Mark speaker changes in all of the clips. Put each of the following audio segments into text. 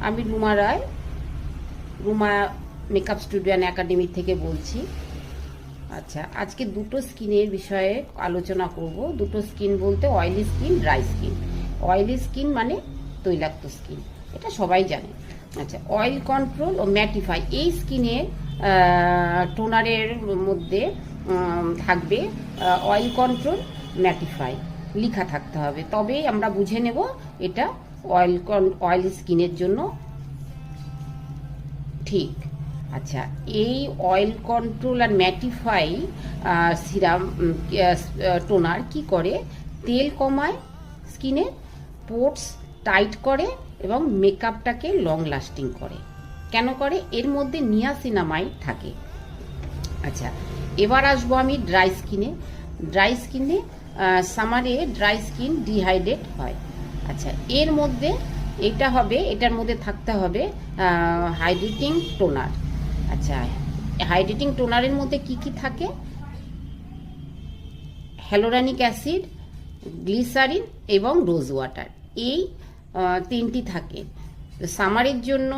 Speaker 1: আমি Ruma Roy, Ruma makeup studio and academy থেকে বলছি। আচ্ছা, আজকে দুটো স্কিনের বিষয়ে আলোচনা করব। দুটো স্কিন বলতে oily skin, dry skin. Oily skin মানে তৈলাক্ত স্কিন, এটা সবাই জানে। আচ্ছা, অয়েল কন্ট্রোল ও ম্যাটিফাই, এই স্কিনের টোনারের মধ্যে থাকবে অয়েল কন্ট্রোল, ম্যাটিফাই লেখা থাকতে হবে, তবেই আমরা বুঝে নেব এটা অয়েলি স্কিনের জন্য ঠিক। আচ্ছা, এই অয়েল কন্ট্রোল আর ম্যাটিফাই সিরাম টোনার কি করে? তেল কমায়, স্কিনের পোর্স টাইট করে এবং মেকআপটাকে লং লাস্টিং করে। কেন করে? এর মধ্যে নিয়াসিনামাইড থাকে। আচ্ছা, এবার আসবো আমি ড্রাই স্কিনে। ড্রাই স্কিনে সামারে ড্রাই স্কিন ডিহাইড্রেট হয়। আচ্ছা, এর মধ্যে এটা হবে, এটার মধ্যে থাকতে হবে হাইড্রেটিং টোনার। আচ্ছা, হাইড্রেটিং টোনারের মধ্যে কি কি থাকে? হ্যালোরানিক অ্যাসিড, গ্লিসারিন এবং রোজ ওয়াটার, এই তিনটি থাকে। সামারের জন্য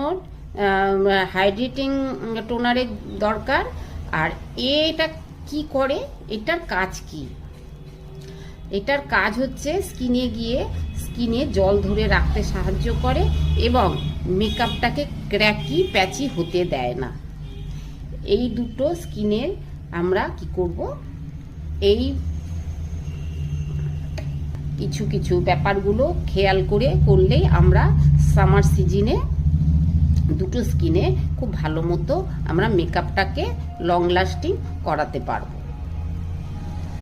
Speaker 1: হাইড্রেটিং টোনারের দরকার। আর এটা কি করে? এটার কাজ কি? এটার কাজ হচ্ছে স্কিনে গিয়ে স্কিনে জল ধরে রাখতে সাহায্য করে এবং মেকআপটাকে ক্র্যাকি প্যাচি হতে দেয় না। এই দুটো স্কিনের আমরা কি করব? এই কিছু কিছু ব্যাপারগুলো খেয়াল করে করলেই আমরা সামার সিজনে দুটো স্কিনে খুব ভালো মতো আমরা মেকআপটাকে লং লাস্টিং করাতে পারবো।